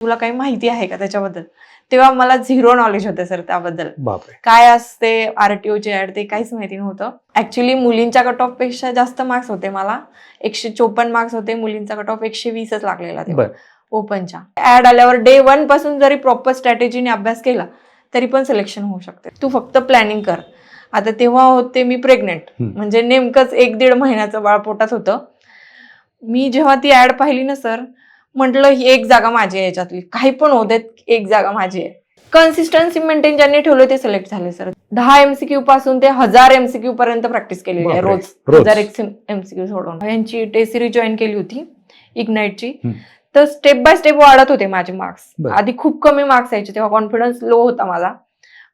तुला काही माहिती आहे का त्याच्याबद्दल? तेव्हा मला झिरो नॉलेज होते सर त्याबद्दल. बापरे. काय असते आरटीओची ऍड ते काहीच माहिती नव्हतं. ऍक्च्युली मुलींच्या कट ऑफ पेक्षा जास्त मार्क्स होते मला. 154 मार्क्स होते. मुलींचा कट ऑफ 120च लागलेला तेव्हा ओपनच्या. ऍड आल्यावर डे 1 पासून जरी प्रॉपर स्ट्रॅटेजीने अभ्यास केला तरी पण सिलेक्शन होऊ शकते. तू फक्त प्लॅनिंग कर. आता तेव्हा होते मी प्रेग्नेंट, म्हणजे नेमकंच 1-1.5 महिन्याचं बाळ पोटात होतं. मी जेव्हा ती ऍड पाहिली ना सर, म्हटलं ही एक जागा माझी आहे, याच्यातली काही पण होऊ देत, एक जागा माझी आहे. कन्सिस्टन्सी मेंटेन ज्यांनी ठेवलं ते सिलेक्ट झाले सर. 10 MCQ पासून ते 1000 MCQ पर्यंत प्रॅक्टिस केलेली आहे रोज. 1000 MCQ सोडून. यांची टेस्ट सिरीज जॉईन केली होती इग्नाइटची. तर स्टेप बाय स्टेप वाढत होते माझे मार्क्स. आधी खूप कमी मार्क्स यायचे, तेव्हा कॉन्फिडन्स लो होता माझा.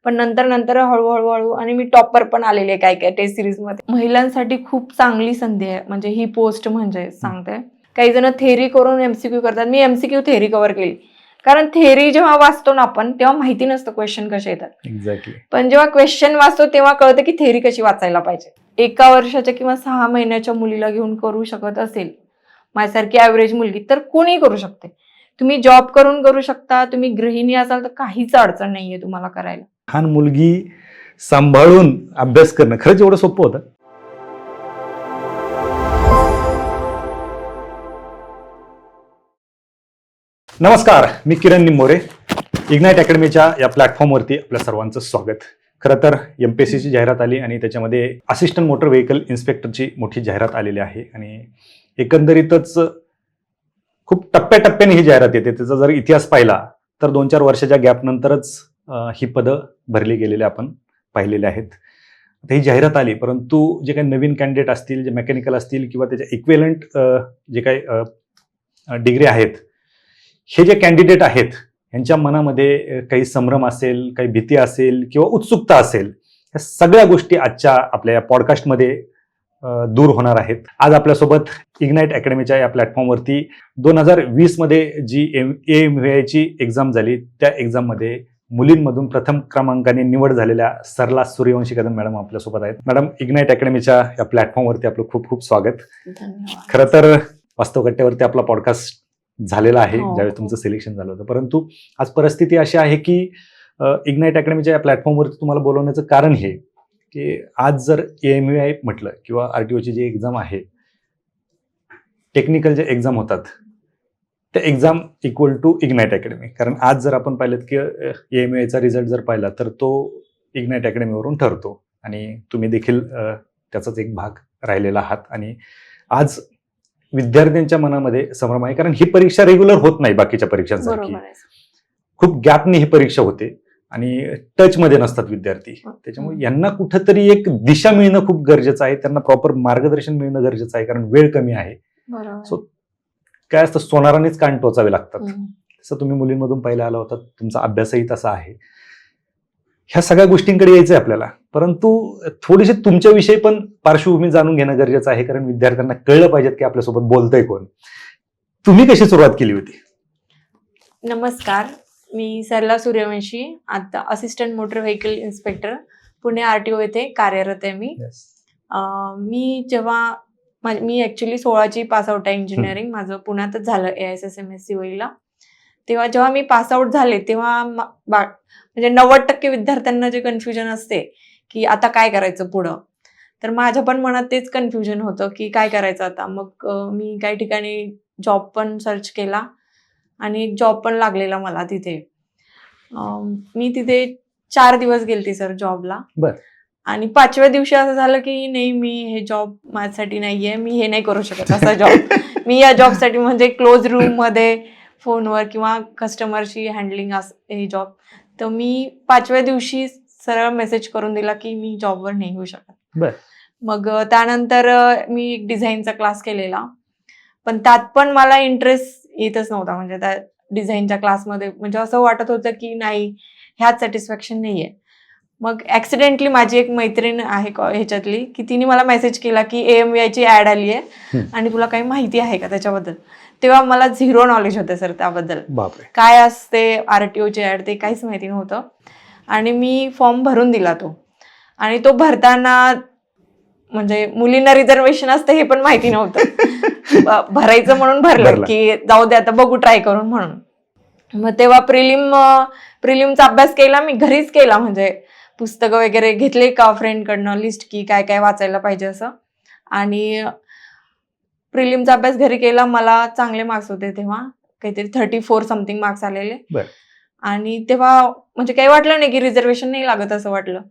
पण नंतर हळूहळू आणि मी टॉपर पण आलेले आहे काय टेस्ट सिरीज मध्ये. महिलांसाठी खूप चांगली संधी आहे, म्हणजे ही पोस्ट म्हणजे सांगते. काही जण थेअरी करून MCQ करतात. मी MCQ थेअरी कव्हर केली, कारण थेअरी जेव्हा वाचतो ना आपण तेव्हा माहिती नसतं क्वेश्चन कसे येतात. एक्झॅक्टली. पण जेव्हा क्वेश्चन वाचतो तेव्हा कळतं की थेअरी कशी वाचायला पाहिजे. 1 वर्षाच्या किंवा 6 महिन्याच्या मुलीला घेऊन करू शकत असेल माझ्यासारखी ऍव्हरेज मुलगी, तर कोणी करू शकते. तुम्ही जॉब करून करू शकता, तुम्ही गृहिणी असाल तर काहीच अडचण नाहीये तुम्हाला करायला. लहान मुलगी सांभाळून अभ्यास करणं खरंच एवढं सोपं होतं? नमस्कार, मी किरण निंबोरे. इग्नाइट अकॅडमीच्या या प्लॅटफॉर्मवरती आपल्या सर्वांचं स्वागत. खरं तर MPSCची जाहिरात आली आणि त्याच्यामध्ये असिस्टंट मोटर व्हेकल इन्स्पेक्टरची मोठी जाहिरात आलेली आहे आणि एकंदरीतच खूप टप्प्याटप्प्याने ही जाहिरात येते. त्याचा जर इतिहास पाहिला तर 2-4 वर्षाच्या गॅप नंतरच ही पदं भरली गेलेली आपण पाहिलेली आहेत. आता ही जाहिरात आली, परंतु जे काही नवीन कॅन्डिडेट असतील, जे मेकॅनिकल असतील किंवा त्याच्या इक्विव्हॅलंट जे काही डिग्री आहेत, हे जे कॅन्डिडेट आहेत यांच्या मनामध्ये काही संभ्रम असेल, काही भीती असेल किंवा उत्सुकता असेल, या सगळ्या गोष्टी आजच्या आपल्या या पॉडकास्टमध्ये दूर होणार आहेत. आज आपल्यासोबत इग्नाइट अकॅडमीच्या या प्लॅटफॉर्मवरती 2020 मध्ये जी AMVI एक्झाम झाली, त्या एक्झाममध्ये मुलींमधून प्रथम क्रमांकाने निवड झालेल्या सरला सूर्यवंशी कदम मॅडम आपल्यासोबत आहेत. मॅडम, इग्नाइट अकॅडमीच्या या प्लॅटफॉर्मवरती आपलं खूप खूप स्वागत. खरं तर वास्तव कट्ट्यावरती आपला पॉडकास्ट झालेला आहे ज्यावेळी तुमचं सिलेक्शन झालं होतं, परंतु आज परिस्थिती अशी आहे की इग्नाइट अकॅडमीच्या या प्लॅटफॉर्मवरती तुम्हाला बोलवण्याचं कारण हे की आज जर AMVI म्हटलं किंवा RTOची जी एक्झाम आहे, टेक्निकल जे एक्झाम होतात त्या exam equal to ignite academy. कारण आज जर आपण पाहिलं की AMVIचा रिझल्ट जर पाहिला तर तो इग्नाइट अकॅडमीवरून ठरतो आणि तुम्ही देखील त्याचाच एक भाग राहिलेला आहात. आणि आज विद्यार्थ्यांच्या मनामध्ये संभ्रम आहे, कारण ही परीक्षा रेग्युलर होत नाही बाकीच्या परीक्षांसारखी. खूप गॅपनी ही परीक्षा होते आणि टचमध्ये नसतात विद्यार्थी. त्याच्यामुळे यांना कुठंतरी एक दिशा मिळणं खूप गरजेचं आहे, त्यांना प्रॉपर मार्गदर्शन मिळणं गरजेचं आहे, कारण वेळ कमी आहे. सो काय असतं, सोनारानेच कान टोचावे लागतात. तसं तुम्ही मुलींमधून पहिला आला होता, तुमचा अभ्यासही तसा आहे. ह्या सगळ्या गोष्टींकडे यायचंय आपल्याला, परंतु थोडीशी तुमच्याविषयी पण पार्श्वभूमी जाणून घेणं गरजेचं आहे, कारण विद्यार्थ्यांना कळलं पाहिजेत की आपल्यासोबत बोलतंय कोण. तुम्ही कशी सुरुवात केली होती? नमस्कार, मी सरला सूर्यवंशी, आता assistant motor vehicle inspector Pune RTO येथे कार्यरत आहे. मी ऍक्च्युली 16ची पासआउट आहे इंजिनिअरिंग. माझं पुण्यातच झालं AISS MSc ला. तेव्हा जेव्हा मी पासआउट झाले तेव्हा म्हणजे 90% विद्यार्थ्यांना जे कन्फ्युजन असते की आता काय करायचं पुढं, तर माझ्या पण मनात तेच कन्फ्युजन होतं की काय करायचं आता. मग मी काही ठिकाणी जॉब पण सर्च केला आणि एक जॉब पण लागलेला मला तिथे. मी तिथे 4 दिवस गेलते सर जॉबला. आणि 5व्या दिवशी असं झालं की नाही, मी हे जॉब माझ्यासाठी नाहीये, मी हे नाही करू शकत असा जॉब. मी या जॉबसाठी म्हणजे क्लोज रूम मध्ये फोनवर किंवा कस्टमरशी हँडलिंग हे जॉब. तर मी 5व्या दिवशी सरळ मेसेज करून दिला की मी जॉबवर नाही येऊ शकत. मग त्यानंतर मी एक डिझाईनचा क्लास केलेला, पण त्यात पण मला इंटरेस्ट येतच नव्हता. म्हणजे त्या डिझाईनच्या क्लासमध्ये म्हणजे असं वाटत होतं की नाही, ह्यात सॅटिस्फॅक्शन नाहीये. मग ऍक्सिडेंटली माझी एक मैत्रीण आहे ह्याच्यातली, की तिने मला मेसेज केला की AMVIची ऍड आली आहे आणि तुला काही माहिती आहे का त्याच्याबद्दल. तेव्हा मला झिरो नॉलेज होते सर त्याबद्दल. काय असते RTOची ऍड ते काहीच माहिती नव्हतं. आणि मी फॉर्म भरून दिला तो, आणि तो भरताना म्हणजे मुलींना रिझर्वेशन असतं हे पण माहिती नव्हतं. भरायचं म्हणून भरलं की जाऊ दे आता बघू ट्राय करून म्हणून. मग तेव्हा प्रिलिमचा अभ्यास केला मी, घरीच केला, म्हणजे पुस्तकं वगैरे घेतले का फ्रेंडकडनं लिस्ट की काय काय वाचायला पाहिजे असं, आणि प्रिलिमचा अभ्यास घरी केला. मला चांगले मार्क्स होते तेव्हा, काहीतरी 34 समथिंग मार्क्स आलेले. आणि तेव्हा म्हणजे काही वाटलं नाही की रिझर्वेशन नाही लागत असं वाटलं.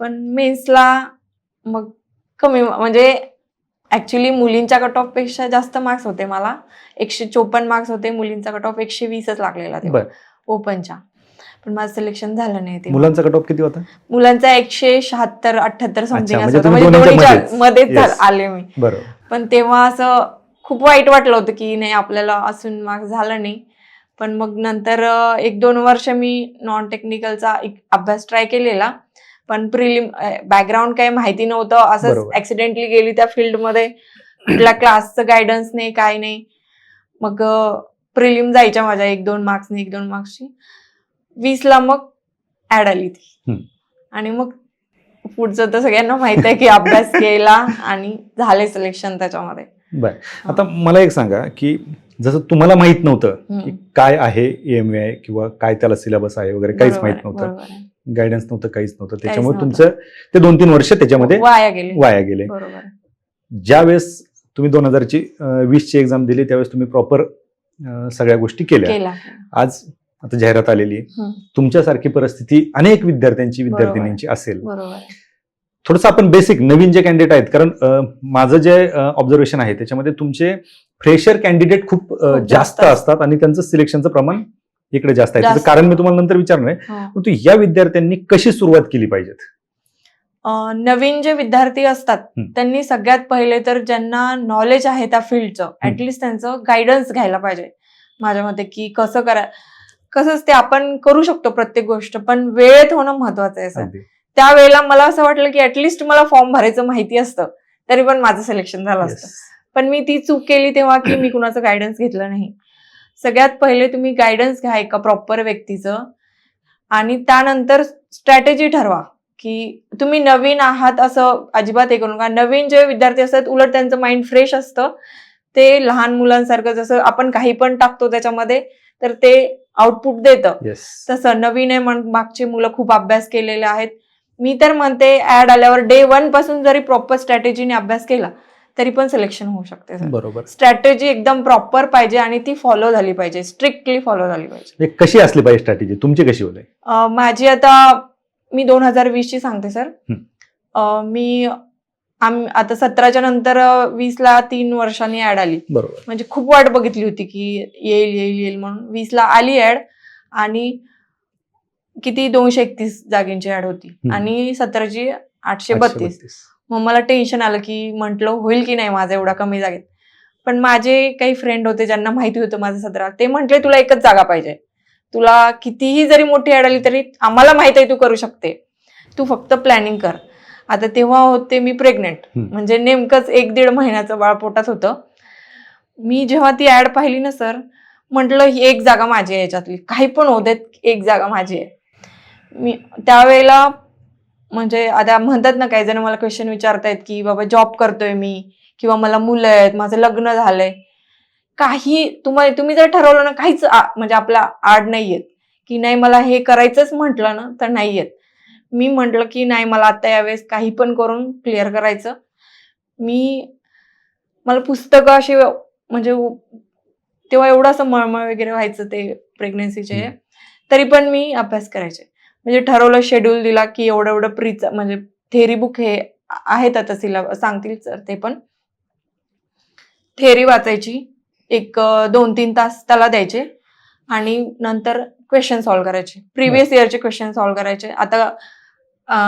पण मेन्सला मग कमी, म्हणजे ऍक्च्युली मुलींच्या कट ऑफ पेक्षा जास्त मार्क्स होते मला. 154 मार्क्स होते, मुलींचा कट ऑफ 120च लागलेला तेव्हा ओपनच्या. पण माझं सिलेक्शन झालं नाही तेव्हा. मुलांचा कट ऑफ किती होता? मुलांचा 176-78 समथिंग असं होतं, म्हणजे दोन्हीच्या मध्येच आले मी. बरोबर. पण तेव्हा असं खूप वाईट वाटलं होतं की नाही आपल्याला असून मार्क्स झालं नाही. पण मग नंतर 1-2 वर्ष मी नॉन टेक्निकलचा अभ्यास ट्राय केलेला, पण प्रिलिम बॅकग्राऊंड काही माहिती नव्हतं, असंच ऍक्सिडेंटली गेली त्या फील्डमध्ये, कुठल्या क्लासचं गायडन्स नाही, काय नाही. मग प्रिलिम जायच्या माझ्या 1-2 मार्क्सची 20ला मग ऍड आली ती. आणि मग पुढचं तर सगळ्यांना माहित आहे की अभ्यास केला आणि झाले सिलेक्शन त्याच्यामध्ये. बर, आता मला एक सांगा की जसं तुम्हाला माहित नव्हतं की काय आहे EMI किंवा काय त्याला सिलेबस आहे वगैरे, काहीच माहित नव्हतं, गायडन्स नव्हतं, काहीच नव्हतं, त्याच्यामुळे तुमचं ते 2-3 वर्ष त्याच्यामध्ये वाया गेले. ज्या वेळेस तुम्ही 2020ची एक्झाम दिली त्यावेळेस तुम्ही प्रॉपर सगळ्या गोष्टी केल्या. आज आता जाहिरात आलेली आहे, तुमच्यासारखी परिस्थिती अनेक विद्यार्थ्यांची असेल. थोडंसं आपण बेसिक नवीन जे कॅन्डिडेट आहेत, कारण माझं जे ऑब्झर्वेशन आहे त्याच्यामध्ये तुमचे फ्रेशर कॅन्डिडेट खूप जास्त असतात आणि त्यांचं सिलेक्शनचं प्रमाण इकडे जास्त आहे. त्याचं कारण मी तुम्हाला नंतर विचारणार आहे, परंतु या विद्यार्थ्यांनी कशी सुरुवात केली पाहिजे? नवीन जे विद्यार्थी असतात त्यांनी सगळ्यात पहिले तर ज्यांना नॉलेज आहे त्या फील्डचं, ऍटलिस्ट त्यांचं गायडन्स घ्यायला पाहिजे माझ्या मते, की कसंच ते आपण करू शकतो प्रत्येक गोष्ट, पण वेळेत होणं महत्वाचं आहे. त्यावेळेला मला असं वाटलं की ऍटलिस्ट मला फॉर्म भरायचं माहिती असतं तरी पण माझं सिलेक्शन झालं असतं. पण मी ती चूक केली तेव्हा की मी कुणाचं गायडन्स घेतलं नाही. सगळ्यात पहिले तुम्ही गायडन्स घ्या एका प्रॉपर व्यक्तीचं, आणि त्यानंतर स्ट्रॅटेजी ठरवा की तुम्ही नवीन आहात असं अजिबात हे करू नका. नवीन जे विद्यार्थी असतात उलट त्यांचं माइंड फ्रेश असतं, ते लहान मुलांसारखं जसं आपण काही पण टाकतो त्याच्यामध्ये तर ते आउटपुट देतं, तसं नवीन आहे म्हणून मागचे मुलं खूप अभ्यास केलेले आहेत. मी तर म्हणते ऍड आल्यावर डे 1 पासून जरी प्रॉपर स्ट्रॅटेजीने अभ्यास केला तरी पण सिलेक्शन होऊ शकते. बरोबर, स्ट्रॅटेजी एकदम प्रॉपर पाहिजे आणि ती फॉलो झाली पाहिजे, स्ट्रिक्टली फॉलो झाली पाहिजे. कशी असली पाहिजे स्ट्रॅटेजी? तुमची कशी होते? माझी मी 2020ची सांगते सर. मी आता 17च्या नंतर 20ला 3 वर्षांनी ऍड आली. बरोबर, म्हणजे खूप वाट बघितली होती की येईल म्हणून. 20ला आली ऍड आणि किती 231 जागेंची ऍड होती आणि 17ची 832. मग मला टेन्शन आलं की म्हटलं होईल की नाही माझं एवढा कमी जागेत. पण माझे काही फ्रेंड होते ज्यांना माहिती होतं माझं 17, ते म्हटले तुला एकच जागा पाहिजे, तुला कितीही जरी मोठी ऍड आली तरी आम्हाला माहित आहे तू करू शकते, तू फक्त प्लॅनिंग कर. आता तेव्हा होते मी प्रेग्नेंट, म्हणजे नेमकंच 1-1.5 महिन्याचं बाळ पोटात होतं. मी जेव्हा ती ऍड पाहिली ना सर, म्हटलं ही एक जागा माझी आहे, याच्यातली काही पण होऊ देत, एक जागा माझी आहे. मी त्यावेळेला म्हणजे आता म्हणतात ना काही जण मला क्वेश्चन विचारतायत की बाबा जॉब करतोय मी किंवा मला मुलं आहेत, माझं लग्न झालंय, काही तुम्ही जर ठरवलं ना, काहीच म्हणजे आपला आड नाहीयेत की नाही मला हे करायचंच म्हटलं ना तर नाहीयेत. मी म्हटलं की नाही मला आता यावेळेस काही पण करून क्लिअर करायचं. मला पुस्तकं अशी म्हणजे तेव्हा एवढं असं मळमळ वगैरे व्हायचं ते प्रेग्नन्सीचे, तरी पण मी अभ्यास करायचे. म्हणजे ठरवलं, शेड्यूल दिला की एवढं म्हणजे थेअरी बुक हे आहेत आता सिलेबस सांगतील सर, ते पण थेअरी वाचायची, एक 2-3 तास त्याला द्यायचे आणि नंतर क्वेश्चन सॉल्व्ह करायचे, प्रिव्हियस इयरचे क्वेश्चन सॉल्व्ह करायचे. आता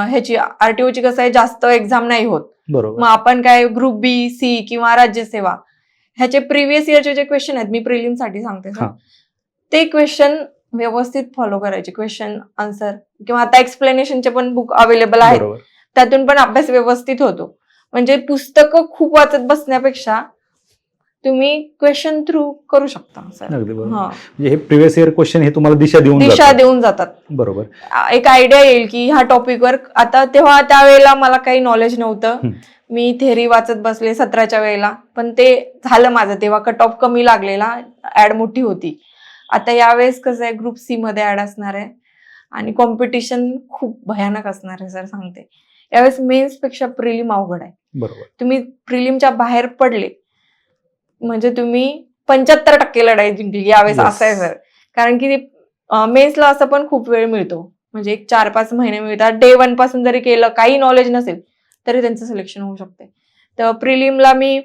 ह्याची RTOची कसं आहे, जास्त एक्झाम नाही होत, मग आपण काय ग्रुप B, C किंवा राज्यसेवा ह्याचे प्रिव्हियस इयरचे जे क्वेश्चन आहेत, मी प्रिलिम साठी सांगते सर, ते क्वेश्चन व्यवस्थित फॉलो करायचे, क्वेश्चन आन्सर, किंवा आता एक्सप्लेनेशनचे पण बुक अवेलेबल आहेत, त्यातून पण अभ्यास व्यवस्थित होतो. म्हणजे पुस्तकं खूप वाचत बसण्यापेक्षा तुम्ही क्वेश्चन थ्रू करू शकता सर. हे प्रिव्हियस इयर क्वेश्चन हे तुम्हाला दिशा देऊन जातात. बरोबर, एक आयडिया येईल की ह्या टॉपिकवर. आता तेव्हा त्यावेळेला मला काही नॉलेज नव्हतं, मी थेअरी वाचत बसले 17च्या वेळेला, पण ते झालं माझं. तेव्हा कट ऑफ कमी लागलेला, ऍड मोठी होती आता यावेळेस कसं आहे, ग्रुप सी मध्ये ऍड असणार आहे आणि कॉम्पिटिशन खूप भयानक असणार आहे सर, सांगते. यावेळेस मेन्स पेक्षा प्रिलिम अवघड आहे. बरोबर. तुम्ही प्रिलिमच्या बाहेर पडले म्हणजे तुम्ही 75% लढाई जिंकली यावेळेस, Yes. असं आहे सर. कारण की मेन्सला असं पण खूप वेळ मिळतो, म्हणजे एक 4-5 महिने मिळतात. डे 1 पासून जरी केलं, काही नॉलेज नसेल तरी त्यांचं सिलेक्शन होऊ शकते. तर प्रिलिमला मी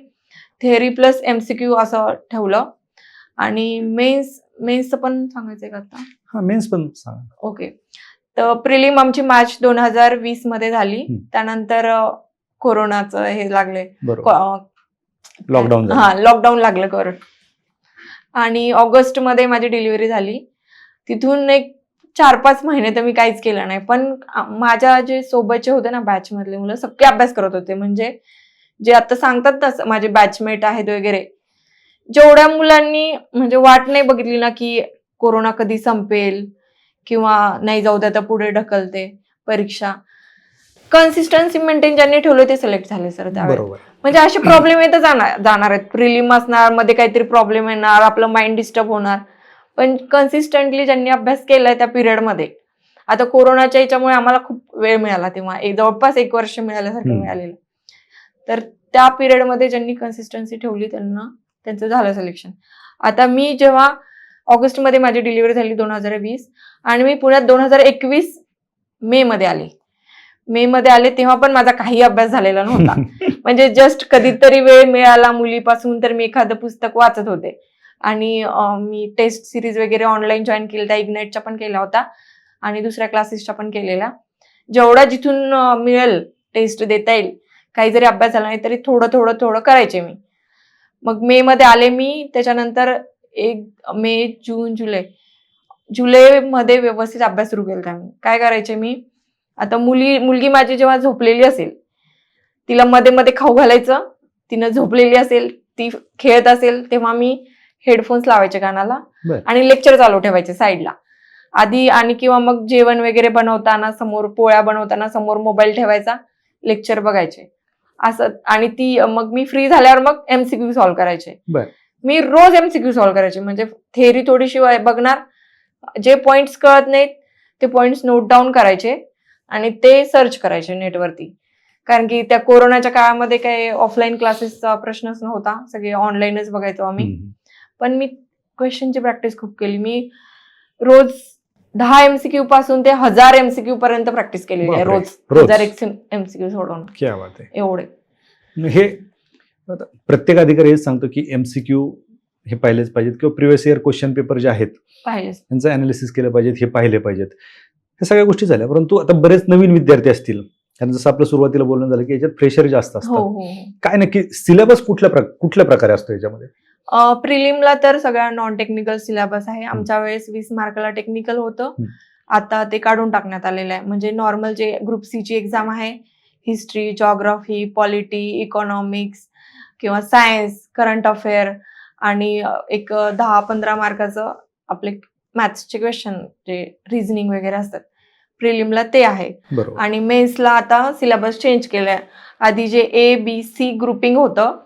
थेअरी प्लस MCQ असं ठेवलं. आणि मेन्सचं पण सांगायचंय का आता? हा, मेन्स पण सांगा. ओके. तर प्रिलिम आमची मार्च 2020 मध्ये झाली. त्यानंतर कोरोनाचं हे लागले, लॉकडाऊन. हा, लॉकडाऊन लागलं कोरोना. आणि ऑगस्ट मध्ये माझी डिलिव्हरी झाली. तिथून एक 4-5 महिने तर मी काहीच केलं नाही. पण माझ्या जे सोबतचे होते ना बॅच मधले मुलं, सगळे अभ्यास करत होते. म्हणजे जे आता सांगतात ना माझे बॅचमेट आहेत वगैरे, जेवढ्या मुलांनी म्हणजे वाट नाही बघितली ना की कोरोना कधी संपेल किंवा नाही, जाऊ द्या तर पुढे ढकलते परीक्षा, कन्सिस्टन्सी मेंटेन ज्यांनी ठेवलं ते सिलेक्ट झाले सर त्यावेळेस. बरोबर. म्हणजे असे प्रॉब्लेम येत जाणार आहेत. प्रिलिम असणार, मध्ये काहीतरी प्रॉब्लेम येणार, आपलं माइंड डिस्टर्ब होणार. पण कन्सिस्टंटली ज्यांनी अभ्यास केलाय त्या पिरियडमध्ये, आता कोरोनाच्या याच्यामुळे आम्हाला खूप वेळ मिळाला, तेव्हा जवळपास 1 वर्ष मिळाल्यासारखं मिळालेलं. तर त्या पिरियडमध्ये ज्यांनी कन्सिस्टन्सी ठेवली त्यांचं झालं सिलेक्शन. आता मी जेव्हा ऑगस्टमध्ये माझी डिलिव्हरी झाली 2020, आणि मी पुण्यात 2021 मे मध्ये आले, तेव्हा पण माझा काही अभ्यास झालेला नव्हता. म्हणजे जस्ट कधीतरी वेळ मिळाला मुलीपासून तर मी एखादं पुस्तक वाचत होते. आणि मी टेस्ट सिरीज वगैरे ऑनलाईन जॉईन केल्या, त्या इग्नाइटच्या पण केल्या होत्या आणि दुसऱ्या क्लासेसच्या पण केलेल्या. जेवढा जिथून मिळेल टेस्ट देता येईल, काही जरी अभ्यास झाला नाही तरी थोडं करायचे मी. मग मे मध्ये आले मी. त्याच्यानंतर मे, जून, जुलै मध्ये व्यवस्थित अभ्यास सुरू केला. मी काय करायचे, मी आता मुलगी माझी जेव्हा झोपलेली असेल, तिला मध्ये मध्ये खाऊ घालायचं. तिनं झोपलेली असेल, ती खेळत असेल, तेव्हा मी हेडफोन्स लावायचे कानाला आणि लेक्चर चालू ठेवायचे साईडला आधी. आणि किंवा मग जेवण वगैरे बनवताना समोर, पोळ्या बनवताना समोर मोबाईल ठेवायचा, लेक्चर बघायचे असं. आणि मग मी फ्री झाल्यावर मग MCQ सॉल्व्ह करायचे. मी रोज MCQ सॉल्व्ह करायचे. म्हणजे थेअरी थोडीशी बघणार, जे पॉइंट्स कळत नाहीत ते पॉइंट्स नोट डाऊन करायचे आणि ते सर्च करायचे नेटवरती. कारण की त्या कोरोनाच्या काळामध्ये काही ऑफलाईन क्लासेसचा प्रश्नच नव्हता, सगळे ऑनलाईनच बघायचो आम्ही. पण मी क्वेश्चनची प्रॅक्टिस खूप केली. मी रोज 10 MCQ पासून ते 1000 MCQ पर्यंत प्रॅक्टिस केलेली आहे रोज. 1000 MCQ सोडवून. क्या बात आहे. एवढे. हे प्रत्येक अधिकारी हेच सांगतो की MCQ हे पाहिलेच पाहिजेत किंवा प्रिव्हियस इयर क्वेश्चन पेपर जे आहेत त्यांचं अनालिसिस केलं पाहिजेत, हे पाहिले पाहिजेत. हे सगळ्या गोष्टी झाल्या. परंतु आता बरेच नवीन विद्यार्थी असतील, कारण जसं आपलं सुरुवातीला बोलणं झालं की याच्यात फ्रेशर जास्त असतात. काय नक्की सिलेबस कुठल्या प्रकारे असतो याच्यामध्ये? प्रिलिमला तर सगळ्या नॉन टेक्निकल सिलेबस आहे. आमच्या वेळेस 20 मार्काला टेक्निकल होतं, आता ते काढून टाकण्यात आलेलं आहे. म्हणजे नॉर्मल जे ग्रुप सी ची एक्झाम आहे, हिस्ट्री, जॉग्राफी, पॉलिटी, इकॉनॉमिक्स किंवा सायन्स, करंट अफेअर आणि एक 10-15 मार्काचं आपले मॅथ्सचे क्वेश्चन जे रिझनिंग वगैरे असतात, प्रिलिमला ते आहे. आणि मेन्सला आता सिलेबस चेंज केलाय. आधी जे A-B-C ग्रुपिंग होतं,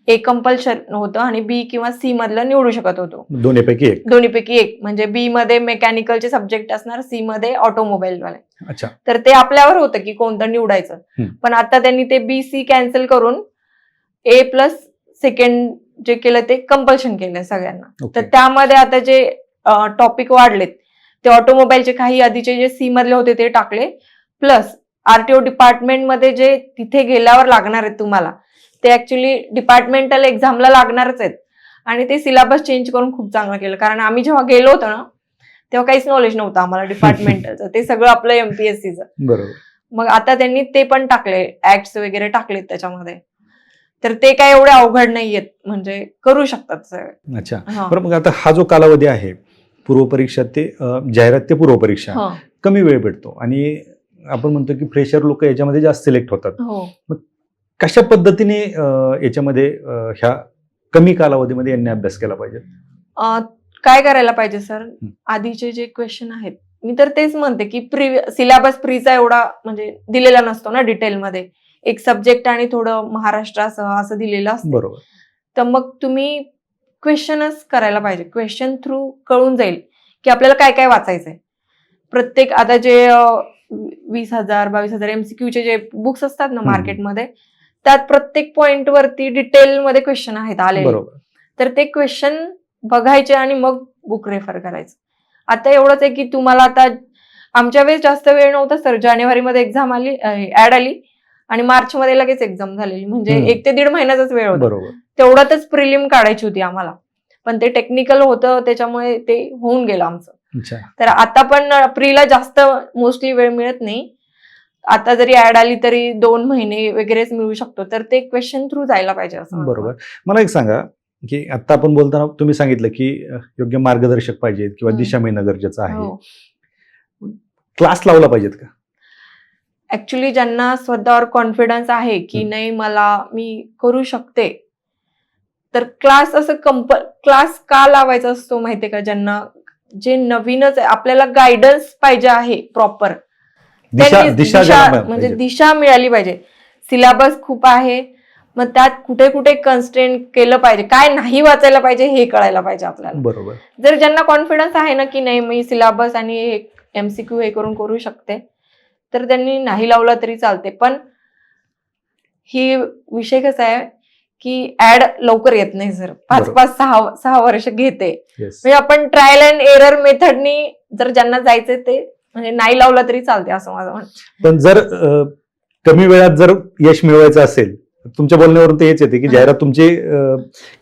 A कंपल्शन होतं आणि B किंवा C मधलं निवडू शकत होतो, दोन्हीपैकी एक. म्हणजे B मध्ये मेकॅनिकलचे सब्जेक्ट असणार, C मध्ये ऑटोमोबाईल वाले. तर ते आपल्यावर होतं की कोणतं निवडायचं. पण आता त्यांनी ते B-C कॅन्सल करून A+ सेकंड जे केलं ते कंपल्शन केलंय सगळ्यांना. तर त्यामध्ये आता जे टॉपिक वाढलेत ते ऑटोमोबाईलचे, काही आधीचे जे C मधले होते ते टाकले, प्लस RTO डिपार्टमेंटमध्ये जे तिथे गेल्यावर लागणार आहेत तुम्हाला, ते ऍक्च्युली डिपार्टमेंटल एक्झामला लागणारच आहेत. आणि ते सिलेबस चेंज करून खूप चांगलं केलं. कारण आम्ही जेव्हा गेलो होतो ना तेव्हा काहीच नॉलेज नव्हतं आम्हाला डिपार्टमेंटलचं, ते सगळं आपलं MPSCचं. मग आता त्यांनी ते पण टाकले, ऍक्ट्स वगैरे टाकलेत त्याच्यामध्ये. तर ते काय एवढे अवघड नाहीयेत, म्हणजे करू शकतात सगळे. अच्छा. बरं, मग आता हा जो कालावधी आहे पूर्वपरीक्षा ते जाहिरात ते पूर्वपरीक्षा, कमी वेळ भेटतो आणि आपण म्हणतो की फ्रेशर लोक याच्यामध्ये जास्त सिलेक्ट होतात. मग कशा पद्धतीने याच्यामध्ये ह्या कमी कालावधीमध्ये यांनी अभ्यास केला पाहिजे? काय करायला पाहिजे सर, आधीचे जे क्वेश्चन आहेत, मी तर तेच म्हणते की सिलेबस प्रीचा एवढा म्हणजे दिलेला नसतो ना डिटेलमध्ये. एक सब्जेक्ट आणि थोडं महाराष्ट्रासह असं दिलेलं असतं. तर मग तुम्ही क्वेश्चनच करायला पाहिजे. क्वेश्चन थ्रू कळून जाईल की आपल्याला काय काय वाचायचंय. प्रत्येक आता जे 20,000 22,000 MCQचे जे बुक्स असतात ना मार्केटमध्ये, त्यात प्रत्येक पॉइंट वरती डिटेलमध्ये क्वेश्चन आहेत आलेले. बरोबर. तर ते क्वेश्चन बघायचे आणि मग बुक रेफर करायचं. आता एवढंच आहे की तुम्हाला आता आमच्या वेळेस जास्त वेळ नव्हता सर. जानेवारीमध्ये एक्झाम आली, ऍड आली आणि मार्चमध्ये लगेच एक्झाम झालेली. म्हणजे 1 ते 1.5 महिन्याचाच वेळ होता. बरोबर. तेवढ्यातच प्रिलिम काढायची होती आम्हाला. पण ते टेक्निकल होतं त्याच्यामुळे ते होऊन गेलं आमचं. अच्छा. तर आता पण प्रीला जास्त मोस्टली वेळ मिळत नाही. आता जरी ऍड आली तरी 2 महिने वगैरेच मिळू शकतो. तर ते क्वेश्चन थ्रू जायला पाहिजे असं. बरोबर. मला एक सांगा की आता आपण बोलताना तुम्ही सांगितलं की योग्य मार्गदर्शक पाहिजेत किंवा दिशा मिळणं गरजेचं आहे. क्लास लावला पाहिजेत का? ऍक्च्युली ज्यांना स्वतःवर कॉन्फिडन्स आहे की नाही मी करू शकते, तर क्लास असं क्लास का लावायचा असतो माहितीये का? ज्यांना जे नवीनच आहे, आपल्याला गायडन्स पाहिजे आहे प्रॉपर. म्हणजे दिशा मिळाली पाहिजे. सिलेबस खूप आहे, मग त्यात कुठे कुठे कन्स्ट्रेंट केलं पाहिजे, काय नाही वाचायला पाहिजे हे कळायला पाहिजे आपल्याला. बरोबर. जर ज्यांना कॉन्फिडन्स आहे ना की नाही मी सिलेबस आणि MCQ हे करू शकते, तर त्यांनी नाही लावला तरी चालते. पण ही विषय कसा आहे की ऍड लवकर येत नाही सर. 5-6 वर्ष घेते. म्हणजे आपण ट्रायल अँड एरर मेथडनी जर ज्यांना जायचंय ते म्हणजे नाही लावलं तरी चालते असं माझं म्हणणं. पण जर कमी वेळात जर यश मिळवायचं असेल, तुमच्या बोलण्यावरून ते हेच येते की जाहिरात तुमची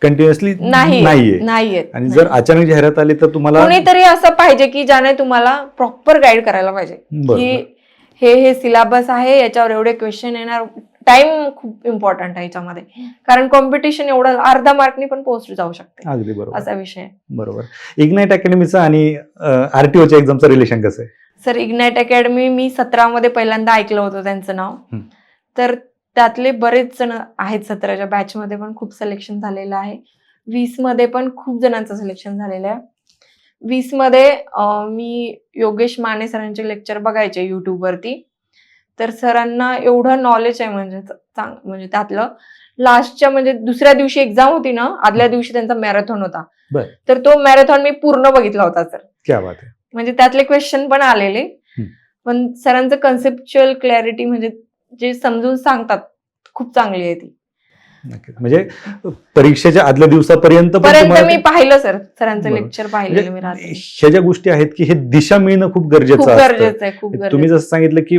कंटिन्युअसली नाहीये. आणि जर अचानक जाहिरात आली तर तुम्हाला कोणीतरी असं पाहिजे की ज्याने तुम्हाला प्रॉपर गाईड करायला पाहिजे की हे सिलेबस आहे, याच्यावर एवढे क्वेश्चन येणार. टाइम खूप इम्पॉर्टंट आहे याच्यामध्ये, कारण कॉम्पिटिशन एवढं अर्धा मार्कनी पण पोस्ट जाऊ शकते. अगदी बरोबर. असा विषय. बरोबर. इग्नाइट अकॅडमीचा आणि RTOच्या एक्झामचं रिलेशन कसं आहे? सर इग्नाइट अकॅडमी मी 17 मध्ये पहिल्यांदा ऐकलं होतं त्यांचं नाव. तर त्यातले बरेच जण आहेत. 17च्या बॅच मध्ये पण खूप सिलेक्शन झालेलं आहे. 20 मध्ये पण खूप जणांचं सिलेक्शन झालेलं आहे. 20 मध्ये मी योगेश माने सरांचे लेक्चर बघायचे युट्यूब वरती. तर सरांना एवढं नॉलेज आहे म्हणजे त्यातलं लास्टच्या म्हणजे दुसऱ्या दिवशी एक्झाम होती ना, आदल्या दिवशी त्यांचा मॅरेथॉन होता. तर तो मॅरेथॉन मी पूर्ण बघितला होता सर. क्या बात आहे. म्हणजे त्यातले क्वेश्चन पण आलेले, पण सरांचं कन्सेप्च्युअल क्लॅरिटी म्हणजे जे समजून सांगतात खूप चांगली आहे ती. म्हणजे परीक्षेच्या आदल्या दिवसापर्यंत मी पाहिलं सर, सरांचं लेक्चर पाहिलेलं मी रात्री. ह्या ज्या गोष्टी आहेत की हे दिशा मिळणं खूप गरजेचं आहे. तुम्ही जसं सांगितलं की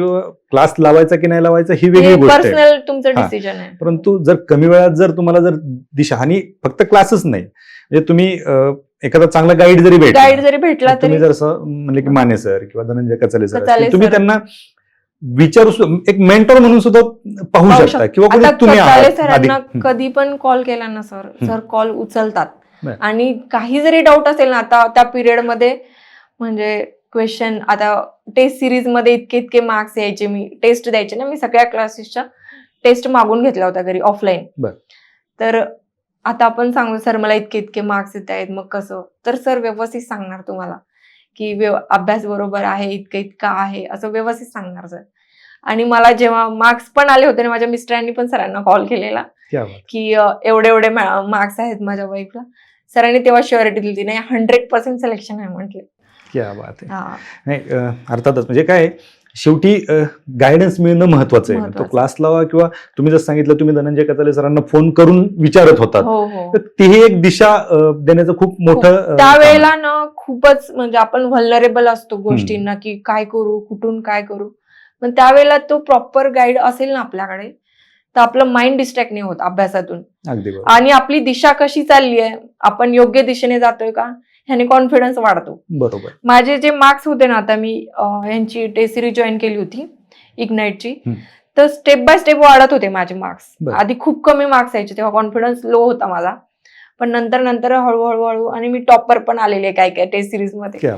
क्लास लावायचा की नाही लावायचा ही वेगळी गोष्ट आहे, पर्सनल तुमचं डिसिजन आहे. परंतु जर कमी वेळात जर तुम्हाला जर दिशा, आणि फक्त क्लासच नाही, म्हणजे तुम्ही एखादा चांगाला गाईड जरी भेटला, तुम्ही जर असं म्हणले की माने सर किंवा धनंजय कचाले सर, तुम्ही त्यांना विचारू, एक मेंटर म्हणून सुद्धा पाहू शकता. किंवा तुम्ही सरांना कधी पण कॉल केला ना सर कॉल उचलतात. आणि काही जरी डाऊट असेल ना, आता त्या पिरियड मध्ये म्हणजे क्वेश्चन, आता टेस्ट सिरीज मध्ये इतके मार्क्स यायचे, मी टेस्ट द्यायचे ना, मी सगळ्या क्लासेसच्या टेस्ट मागून घेतल्या होत्या घरी ऑफलाईन. तर आता आपण सांगू सर मला इतके मार्क्स येत आहेत, मग कसं, तर सर व्यवस्थित सांगणार तुम्हाला की अभ्यास बरोबर आहे, इतका आहे, असं व्यवस्थित सांगणार सर. आणि मला जेव्हा मार्क्स पण आले होते ना, माझ्या मिस्टरांनी पण सरांना कॉल केलेला की एवढे मार्क्स आहेत माझ्या वाईफला. सरांनी तेव्हा शुअरिटी दिली, नाही 100% सिलेक्शन आहे म्हटले. क्या बात आहे. नाही अर्थातच, म्हणजे काय शेवटी गायडन्स मिळणं महत्वाचं आहे. तो क्लास लावा किंवा तुम्ही जसं सांगितलं, तुम्ही धनंजय कचाले सरांना फोन करून विचारत होतात, तर तीही एक दिशा देण्याचं खूप मोठं. त्यावेळेला ना खूपच म्हणजे आपण व्हल्नरेबल असतो गोष्टींना की काय करू, कुठून काय करू. पण त्यावेळेला तो प्रॉपर गाईड असेल ना आपल्याकडे, तर आपलं माइंड डिस्ट्रॅक्ट नाही होत अभ्यासातून. आणि आपली दिशा कशी चालली आहे, आपण योग्य दिशेने जातोय का, ह्याने कॉन्फिडन्स वाढतो. बरोबर. माझे जे मार्क्स होते ना, आता मी यांची टेस्ट सिरीज जॉईन केली होती इग्नाइटची, तर स्टेप बाय स्टेप वाढत होते माझे मार्क्स. आधी खूप कमी मार्क्स यायचे, तेव्हा कॉन्फिडन्स लो होता माझा. पण नंतर हळूहळू आणि मी टॉपर पण आलेले काय टेस्ट सिरीज मध्ये.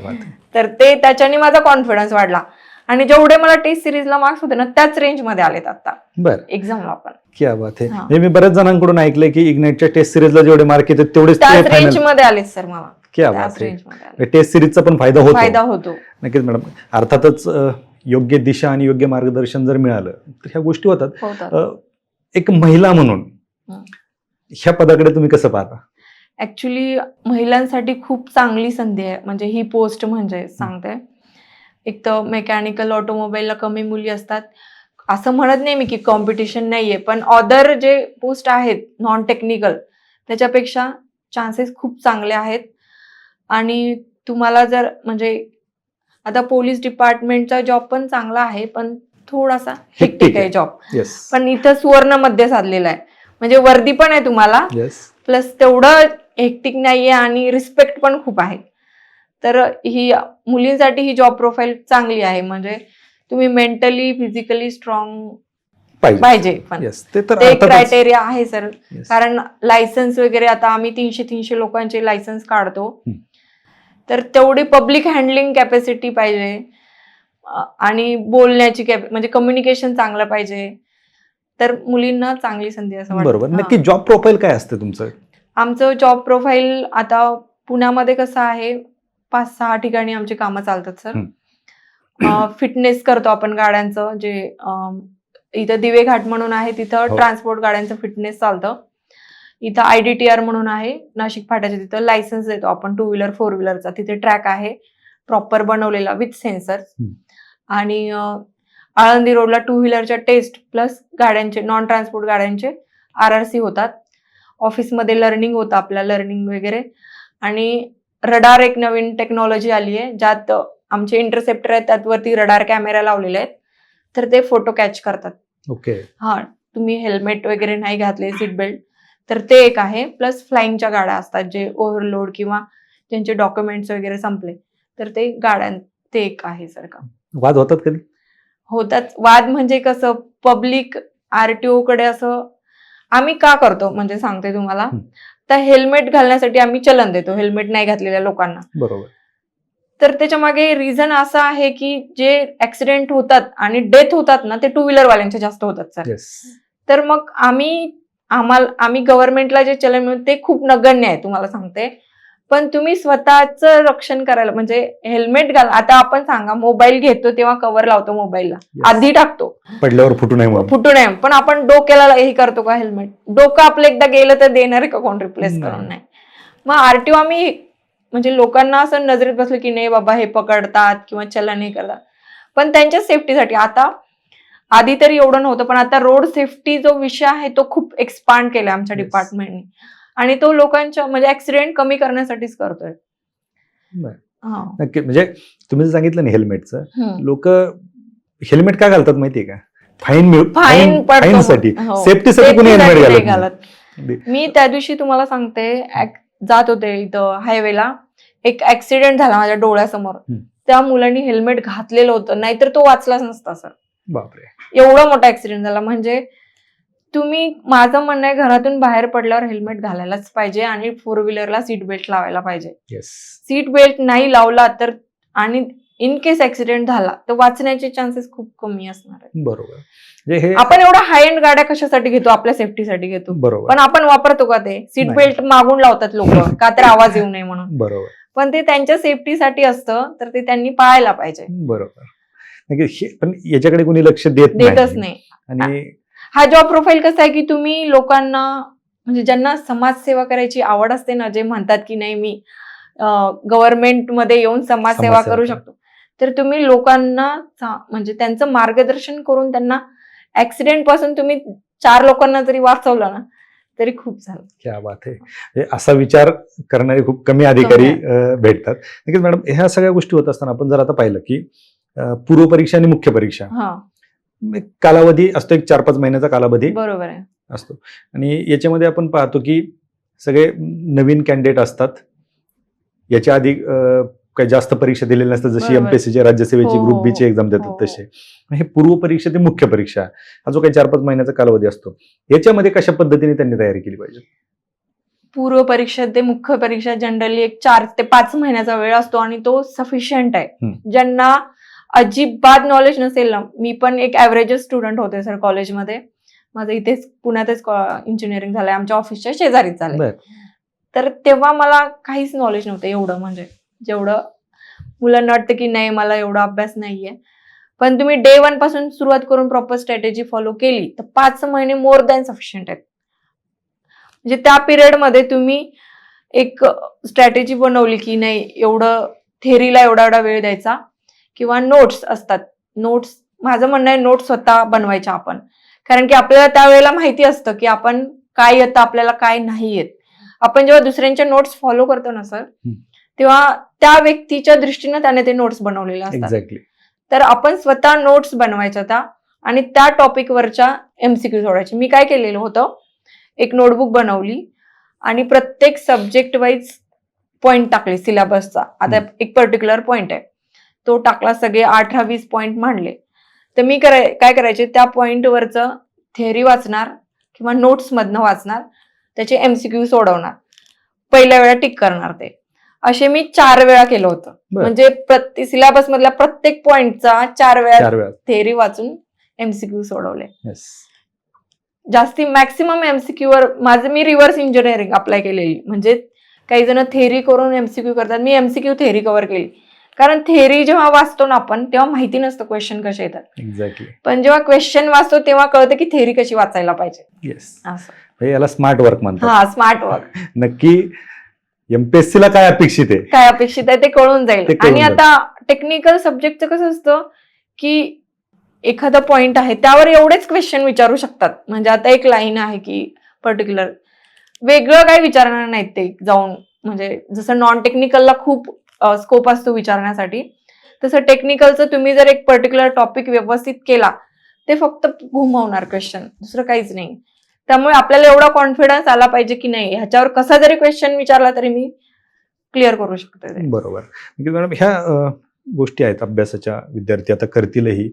तर त्याच्याने माझा कॉन्फिडन्स वाढला. आणि जेवढे मला टेस्ट सिरीजला मार्क्स होते ना, त्याच रेंज मध्ये आलेत आता एक्झामला पण. क्या बात आहे. मी बऱ्याच जणांकडून ऐकलंय की इग्नाइटच्या टेस्ट सिरीजला जेवढे मार्क येतात तेवढेच रेंज मध्ये आलेत सर मला. क्या बात आहे. टेस्ट सिरीजचा पण फायदा होतो. नक्कीच मॅडम. अर्थातच योग्य दिशा आणि योग्य मार्गदर्शन जर मिळालं तर ह्या गोष्टी होतात. एक महिला म्हणून ह्या पदाकडे तुम्ही कसं पाहता? ऍक्च्युली महिलांसाठी खूप चांगली संधी आहे, म्हणजे ही पोस्ट म्हणजे सांगते. एक तर मेकॅनिकल ऑटोमोबाईलला कमी मुली असतात, असं म्हणत नाही मी की कॉम्पिटिशन नाहीये, पण अदर जे पोस्ट आहेत नॉन टेक्निकल त्याच्यापेक्षा चान्सेस खूप चांगले आहेत. आणि तुम्हाला जर म्हणजे आता पोलीस डिपार्टमेंटचा जॉब पण चांगला आहे, पण थोडासा हेक्टिक आहे जॉब. येस पण इथं सुवर्ण मध्य साधलेला आहे, म्हणजे वर्दी पण आहे तुम्हाला, येस प्लस तेवढं हेक्टिक नाहीये आणि रिस्पेक्ट पण खूप आहे. तर ही मुलींसाठी ही जॉब प्रोफाईल चांगली आहे, म्हणजे तुम्ही मेंटली फिजिकली स्ट्रॉंग पाहिजे. पण येस ते तर ते अर्थातच. क्रायटेरिया आहे सर. Yes. कारण लायसन्स वगैरे आता आम्ही 300 लोकांचे लायसन्स काढतो, तर तेवढी पब्लिक हँडलिंग कॅपॅसिटी पाहिजे आणि बोलण्याची म्हणजे कम्युनिकेशन चांगलं पाहिजे, तर मुलींना चांगली संधी असं वाटतं. बरोबर. नक्की जॉब प्रोफाईल काय असतं तुमचं? आमचं जॉब प्रोफाईल आता पुण्यामध्ये कसं आहे, 5-6 ठिकाणी आमची कामं चालतात सर. फिटनेस करतो आपण गाड्यांचं, जे इथं दिवे घाट म्हणून आहे, तिथं ट्रान्सपोर्ट गाड्यांचं फिटनेस चालतं. इथं IDTR म्हणून आहे नाशिक फाट्याच्या तिथं, लायसन्स देतो आपण 2 व्हीलर 4 व्हीलरचा. तिथे ट्रॅक आहे प्रॉपर बनवलेला विथ सेन्सर. आणि आळंदी रोडला 2 व्हीलरच्या टेस्ट प्लस गाड्यांचे नॉन ट्रान्सपोर्ट गाड्यांचे RRC होतात. ऑफिसमध्ये लर्निंग होतं आपल्या, लर्निंग वगैरे. आणि रडार एक नवीन टेक्नॉलॉजी आली आहे, ज्यात आमचे इंटरसेप्टर आहेत, त्यावरती रडार कॅमेरा लावलेले आहेत, तर ते फोटो कॅच करतात. ओके. हा, तुम्ही हेल्मेट वगैरे नाही घातले, सीट बेल्ट, तर ते एक आहे. प्लस फ्लाइंगच्या गाड्या असतात, जे ओव्हरलोड किंवा ज्यांचे डॉक्युमेंट्स वगैरे संपले, तर ते गाड्या, ते एक आहे सर का. वाद होतात कधी? होतात वाद, म्हणजे कसं पब्लिक RTO कडे असं आम्ही का करतो म्हणजे सांगते तुम्हाला. तर हेल्मेट घालण्यासाठी आम्ही चलन देतो हेल्मेट नाही घातलेल्या लोकांना. बरोबर. तर त्याच्या मागे रिझन असं आहे की जे ऍक्सिडेंट होतात आणि डेथ होतात ना, ते 2 व्हीलर वाल्यांचे जास्त होतात सर. तर मग आम्ही गव्हर्नमेंटला जे चलन मिळतं ते खूप नगण्य आहे तुम्हाला सांगते. पण तुम्ही स्वतःचं रक्षण करायला, म्हणजे हेल्मेट घाल. आता आपण सांगा, मोबाईल घेतो तेव्हा कव्हर लावतो मोबाईलला, आधी टाकतो पडल्यावर फुटू नये, पण आपण डोक्याला हे करतो का हेल्मेट? डोकं आपलं एकदा गेलं तर देणार आहे का कोण रिप्लेस करून? नाही. मग RTO आम्ही म्हणजे लोकांना असं नजरेत बसलं की नाही बाबा हे पकडतात किंवा चलन हे करतात, पण त्यांच्या सेफ्टीसाठी. आता आधी तरी एवढं नव्हतं, पण आता रोड सेफ्टी जो विषय आहे तो खूप एक्सपांड केला आमच्या डिपार्टमेंटने, आणि तो लोकांच्या म्हणजे ऍक्सिडेंट कमी करण्यासाठीच करतोय. नक्की. म्हणजे तुम्ही जे सांगितलं ना हेल्मेटचं, लोक हेल्मेट का घालतात माहितीये का? फाईन साठी, सेफ्टीसाठी कोणी हेल्मेट घालत. मी त्या दिवशी तुम्हाला सांगते, जात होते इथं हायवेला, एक ऍक्सिडेंट झाला माझ्या डोळ्यासमोर. त्या मुलांनी हेल्मेट घातलेलं होतं, नाहीतर तो वाचलाच नसता सर. बापरे, एवढा मोठा ऍक्सिडेंट झाला. म्हणजे तुम्ही, माझं म्हणणं आहे, घरातून बाहेर पडल्यावर हेल्मेट घालायलाच पाहिजे आणि 4 व्हीलरला सीट बेल्ट लावायला पाहिजे. सीट बेल्ट नाही लावला तर, आणि इन केस ऍक्सिडेंट झाला तर वाचण्याचे चान्सेस खूप कमी असणार आहेत. बरोबर. आपण एवढा हाय एंड गाड्या कशासाठी घेतो? आपल्या सेफ्टीसाठी घेतो. बरोबर. पण आपण वापरतो का ते? सीट बेल्ट मागून लावतात लोक, का तर आवाज येऊ नये म्हणून. बरोबर. पण ते त्यांच्या सेफ्टीसाठी असतं, तर ते त्यांनी पाळायला पाहिजे. बरोबर. पण याच्याकडे कोणी लक्ष देतच नाही. आणि हा जॉब प्रोफाईल कसा आहे की तुम्ही लोकांना, म्हणजे ज्यांना समाजसेवा करायची आवड असते ना, जे म्हणतात की नाही मी गव्हर्नमेंट मध्ये येऊन समाजसेवा करू शकतो, तर तुम्ही लोकांना म्हणजे त्यांचं मार्गदर्शन करून त्यांना ऍक्सिडेंट पासून तुम्ही 4 लोकांना जरी वाचवलं ना, तरी खूप झालं. क्या बात आहे. असा विचार करणारे खूप कमी अधिकारी भेटतात. नक्कीच मॅडम, ह्या सगळ्या गोष्टी होत असताना आपण जर आता पाहिलं की पूर्वपरीक्षा आणि मुख्य परीक्षा, कालावधी असतो, एक 4-5 महिन्याचा कालावधी बरोबर आहे असतो. आणि याच्यामध्ये आपण पाहतो की सगळे नवीन कॅन्डिडेट असतात, याच्या आधी काही जास्त परीक्षा दिलेल्या नसतात, जशी MPSCची राज्यसेवेची ग्रुप B ची एक्झाम देतात तसे. हे पूर्व परीक्षा ते मुख्य परीक्षा हा जो काही 4-5 महिन्याचा कालावधी असतो, याच्यामध्ये कशा पद्धतीने त्यांनी तयारी केली पाहिजे? पूर्व परीक्षा ते मुख्य परीक्षा जनरली एक 4 ते 5 महिन्याचा वेळ असतो, आणि तो सफिशियंट आहे. ज्यांना अजिबात नॉलेज नसेल ना, मी पण एक ऍव्हरेज स्टुडंट होते सर कॉलेजमध्ये, माझं इथेच पुण्यातच इंजिनिअरिंग झालंय, आमच्या ऑफिसच्या शेजारीच झालंय. तर तेव्हा मला काहीच नॉलेज नव्हतं एवढं, म्हणजे जेवढं मुलांना वाटतं की नाही मला एवढा अभ्यास नाहीये. पण तुम्ही डे 1 पासून सुरुवात करून प्रॉपर स्ट्रॅटेजी फॉलो केली तर 5 महिने मोर दॅन सफिशियंट आहेत. म्हणजे त्या पिरियडमध्ये तुम्ही एक स्ट्रॅटेजी बनवली की नाही एवढं थेअरीला एवढा एवढा वेळ द्यायचा, किंवा नोट्स असतात. नोट्स, माझं म्हणणं आहे नोट्स स्वतः बनवायच्या आपण, कारण की आपल्याला त्यावेळेला माहिती असतं की आपण काय येतं आपल्याला काय नाही येत. आपण जेव्हा दुसऱ्यांच्या नोट्स फॉलो करतो ना सर, तेव्हा त्या व्यक्तीच्या दृष्टीने त्याने ते नोट्स बनवलेले असतात. एक्झॅक्टली. तर आपण स्वतः नोट्स बनवायच्या त्या आणि त्या टॉपिकवरच्या एमसीक्यू सोडायचे. मी काय केलेलं होतं, एक नोटबुक बनवली आणि प्रत्येक सब्जेक्ट वाईज पॉइंट टाकले सिलेबसचा. आता एक पर्टिक्युलर पॉइंट आहे, तो टाकला, सगळे 18-20 पॉइंट मांडले. तर मी काय करायचे, त्या पॉइंटवरचं थेअरी वाचणार किंवा नोट्स मधनं वाचणार, त्याचे एमसीक्यू सोडवणार, पहिल्या वेळा टिक करणार. ते असे मी 4 वेळा केलं होतं. म्हणजे सिलेबस मधल्या प्रत्येक पॉइंटचा 4 वेळा थेअरी वाचून एमसीक्यू सोडवले. जास्ती मॅक्सिमम एमसीक्यू वर माझं, मी रिव्हर्स इंजिनिअरिंग अप्लाय केलेली. म्हणजे काही जण थेअरी करून एमसीक्यू करतात, मी एमसीक्यू थेअरी कव्हर केली. कारण थेअरी जेव्हा वाचतो ना आपण, तेव्हा माहिती नसतं क्वेश्चन कसे येतात. एक्झॅक्टली. पण जेव्हा क्वेश्चन वाचतो तेव्हा कळतं की थेअरी कशी वाचायला पाहिजे. येस, असं. याला स्मार्ट वर्क म्हणतात. हा, स्मार्ट वर्क. नक्की एमपीएससी ला काय अपेक्षित आहे, काय अपेक्षित आहे ते कळून जाईल. आणि आता टेक्निकल सब्जेक्टचं कसं असतं की एखादा पॉइंट आहे त्यावर एवढेच क्वेश्चन विचारू शकतात. म्हणजे आता एक लाईन आहे की पर्टिक्युलर, वेगळं काही विचारणार नाहीत ते जाऊन. म्हणजे जसं नॉन टेक्निकलला खूप स्कोप असतो विचारण्यासाठी, तसं टेक्निकलचं तुम्ही जर एक पर्टिक्युलर टॉपिक व्यवस्थित केला, ते फक्त घुमवणार क्वेश्चन, दुसरं काहीच नाही. त्यामुळे आपल्याला एवढा कॉन्फिडन्स आला पाहिजे की नाही, ह्याच्यावर कसा जरी क्वेश्चन विचारला तरी मी क्लिअर करू शकते. बरोबर. मॅडम, ह्या गोष्टी आहेत अभ्यासाच्या, विद्यार्थी आता करतीलही,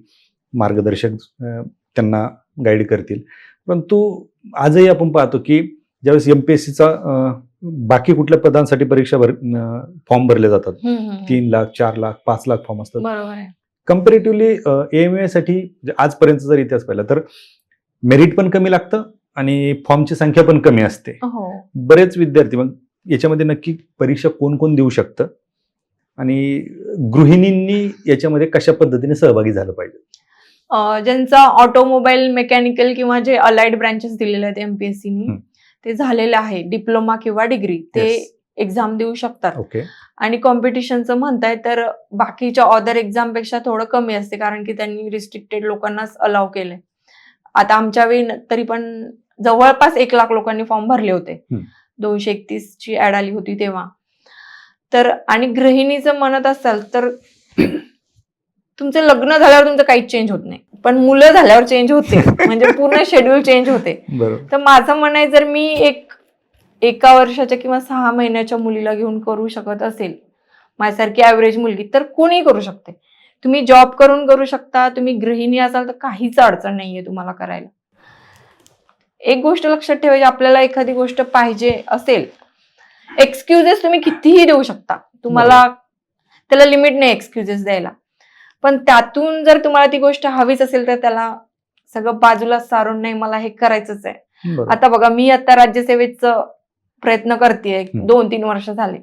मार्गदर्शक त्यांना गाईड करतील. परंतु आजही आपण पाहतो की ज्यावेळेस एमपीएससीचा बाकी कुठल्या पदांसाठी परीक्षा फॉर्म भरले जातात, 3 लाख 4 लाख 5 लाख फॉर्म असतात. बरोबर आहे. कम्पॅरेटिव्हली एएमए साठी आजपर्यंत जर इतिहास पाहिला तर मेरिट पण कमी लागतं आणि फॉर्मची संख्या पण कमी असते. बरेच विद्यार्थी, मग याच्यामध्ये नक्की परीक्षा कोण कोण देऊ शकतं आणि गृहिणींनी याच्यामध्ये कशा पद्धतीने सहभागी झालं पाहिजे? ज्यांचा ऑटोमोबाईल, मेकॅनिकल किंवा जे अलाइड ब्रांचेस दिलेले आहेत एमपीएससीनी, ते झालेलं आहे, डिप्लोमा किंवा डिग्री, ते एक्झाम देऊ शकतात. ओके. आणि कॉम्पिटिशनचं म्हणताय तर बाकीच्या अदर एक्झाम पेक्षा थोडं कमी असते, कारण की त्यांनी रिस्ट्रिक्टेड लोकांनाच अलाव केलंय. आता आमच्या वेळी तरी पण जवळपास 1 लाख लोकांनी फॉर्म भरले होते. 231 ची ऍड आली होती तेव्हा. तर आणि गृहिणीचं म्हणत असाल तर तुमचं लग्न झाल्यावर तुमचं काहीच चेंज होत नाही, पण मुलं झाल्यावर चेंज होते. म्हणजे पूर्ण शेड्यूल चेंज होते. तर माझं म्हणणं आहे, जर मी 1 वर्षाच्या किंवा 6 महिन्याच्या मुलीला घेऊन करू शकत असेल, माझ्यासारखी ऍव्हरेज मुलगी, तर कोणी करू शकते. तुम्ही जॉब करून करू शकता, तुम्ही गृहिणी असाल तर काहीच अडचण नाहीये तुम्हाला करायला. एक गोष्ट लक्षात ठेवायची, आपल्याला एखादी गोष्ट पाहिजे असेल, एक्सक्युजेस तुम्ही कितीही देऊ शकता, तुम्हाला त्याला लिमिट नाही एक्सक्युजेस द्यायला. पण त्यातून जर तुम्हाला ती गोष्ट हवीच असेल तर त्याला सगळं बाजूला सारून, नाही मला हे करायचंच आहे. आता बघा, मी आता राज्यसेवेचा प्रयत्न करतेय, 2-3 वर्ष झाले,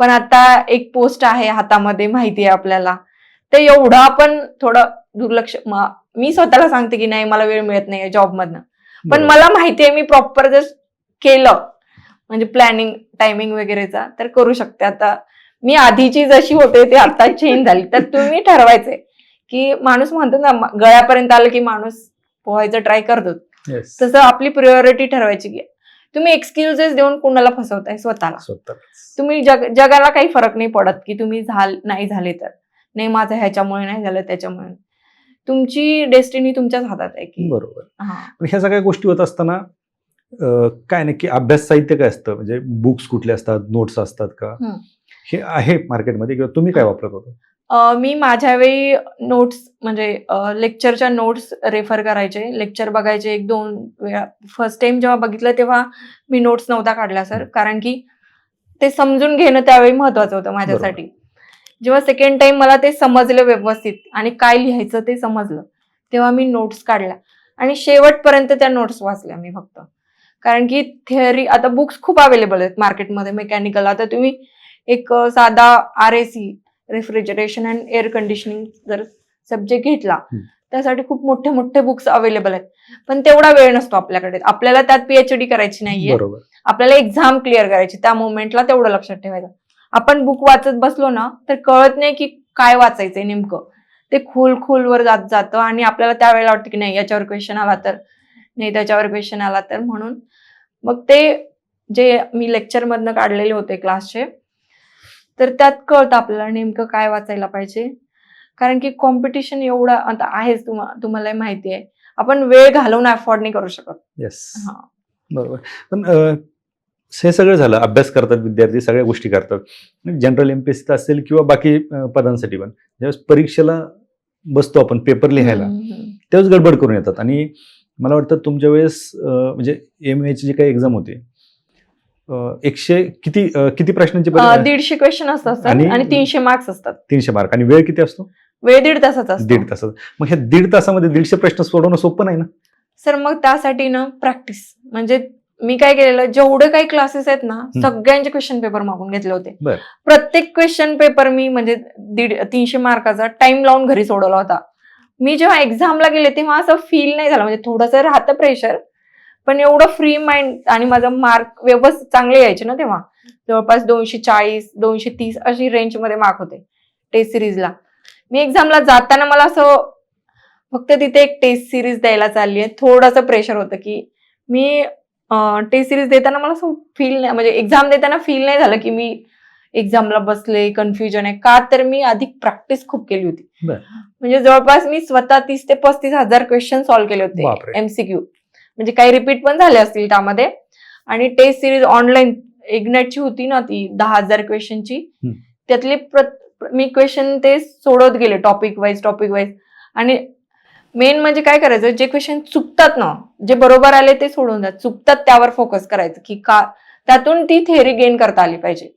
पण आता एक पोस्ट आहे हातामध्ये, माहिती आहे आपल्याला, तर एवढं आपण थोडं दुर्लक्ष, मी स्वतःला सांगते की नाही मला वेळ मिळत नाही जॉबमधनं, पण मला माहिती आहे मी प्रॉपर जर केलं म्हणजे प्लॅनिंग, टायमिंग वगैरेचा, तर करू शकते. आता मी आधीची जशी होते ते आता चेंज झाली. तर तुम्ही ठरवायचंय की माणूस म्हणतो ना, गळ्यापर्यंत आलं की माणूस पोहायचं ट्राय करतो, तसं आपली प्रायोरिटी ठरवायची की तुम्ही एक्सक्युजेस देऊन कुणाला फसवताय, स्वतःला. तुम्ही जगाला काही फरक नाही पडत की तुम्ही नाही झाले तर, नाही माझं ह्याच्यामुळे नाही झालं त्याच्यामुळे, तुमची डेस्टिनी तुमच्याच हातात आहे की. बरोबर. ह्या सगळ्या गोष्टी होत असताना काय नक्की अभ्यास साहित्य काय असतं, म्हणजे बुक्स कुठले असतात, नोट्स असतात का, हे आहे मार्केटमध्ये, किंवा तुम्ही काय वापरत होता? मी माझ्या वेळी नोट्स, म्हणजे लेक्चरच्या नोट्स रेफर करायचे, लेक्चर बघायचे 1-2 वेळा. फर्स्ट टाइम जेव्हा बघितलं तेव्हा मी नोट्स नव्हता काढला सर, कारण की ते समजून घेणं त्यावेळी महत्वाचं होतं माझ्यासाठी. जेव्हा सेकंड टाइम मला ते समजलं व्यवस्थित आणि काय लिहायचं ते समजलं, तेव्हा मी नोट्स काढल्या आणि शेवटपर्यंत त्या नोट्स वाचल्या मी फक्त. कारण की थेअरी, आता बुक्स खूप अवेलेबल आहेत मार्केटमध्ये मेकॅनिकल. आता तुम्ही एक साधा RAC, refrigeration and air conditioning जर सब्जेक्ट घेतला त्यासाठी खूप मोठे मोठे बुक्स अवेलेबल आहेत, पण तेवढा वेळ नसतो आपल्याकडे. आपल्याला त्यात पीएचडी करायची नाहीये, बरोबर. आपल्याला एक्झाम क्लिअर करायची. त्या मोमेंटला तेवढं लक्षात ठेवायचं. आपण बुक वाचत बसलो ना तर कळत नाही की काय वाचायचंय नेमकं. ते खोलवर जातं आणि आपल्याला त्यावेळेला वाटतं की नाही याच्यावर क्वेश्चन आला तर, नाही त्याच्यावर क्वेश्चन आला तर. म्हणून मग ते जे मी लेक्चर मधनं काढलेले होते क्लासचे, तर त्यात कळतं आपल्याला नेमकं काय वाचायला पाहिजे. कारण की कॉम्पिटिशन एवढं आता आहेच, तुम्हाला माहिती आहे. आपण वेळ घालवून अफोर्ड नाही करू शकत. येस, बरोबर. पण हे सगळं झालं, अभ्यास करतात विद्यार्थी, सगळ्या गोष्टी करतात, जनरल एमपीएससी असेल किंवा बाकी पदांसाठी पण. ज्यावेळेस परीक्षेला बसतो आपण पेपर लिहायला, तेव्हाच गडबड करून येतात. आणि मला वाटतं तुमच्या वेळेस म्हणजे MA ची जी काही एक्झाम होती, 100 किती प्रश्नांची 150 क्वेश्चन असतात आणि 300 मार्क्स असतात. 300 मार्क. आणि वेळ किती असतो? वेळ 1.5 तासाचा असतो. 1.5 तासाचा. मग ह्या 1.5 तासामध्ये 150 प्रश्न सोडवणं सोपं नाही ना सर? मग त्यासाठी ना प्रॅक्टिस, म्हणजे मी काय केलेलं, जेवढे काही क्लासेस आहेत ना सगळ्यांचे क्वेश्चन पेपर मागून घेतले होते. प्रत्येक क्वेश्चन पेपर मी म्हणजे 300 मार्काचा टाइम लावून घरी सोडवला होता. मी जेव्हा एक्झामला गेले तेव्हा असं फील नाही झालं, म्हणजे थोडंसं राहतं प्रेशर, पण एवढं फ्री माइंड. आणि माझं मार्क व्यवस्थित चांगले यायचे ना तेव्हा, जवळपास 240 230 अशी रेंजमध्ये मार्क होते टेस्ट सिरीजला. मी एक्झामला जाताना मला असं फक्त तिथे एक टेस्ट सिरीज द्यायला चालली आहे, थोडंसं प्रेशर होतं की मी टेस्ट सिरीज देताना मला असं फील नाही, म्हणजे एक्झाम देताना फील नाही झालं की मी एक्झामला बसले, कन्फ्युजन आहे. का तर मी आधी प्रॅक्टिस खूप केली होती. म्हणजे जवळपास मी स्वतः 30 ते 35 हजार क्वेश्चन सॉल्व्ह केले होते MCQ. म्हणजे काही रिपीट पण झाले असतील त्यामध्ये. आणि टेस्ट सिरीज ऑनलाईन इग्नाइटची होती ना ती 10,000 क्वेश्चनची, त्यातले मी क्वेश्चन ते सोडवत गेले टॉपिक वाईज. आणि मेन म्हणजे काय करायचं, जे क्वेश्चन चुकतात ना, जे बरोबर आले ते सोडून द्या, चुकतात त्यावर फोकस करायचं की का, त्यातून ती थेअरी गेन करता आली पाहिजे.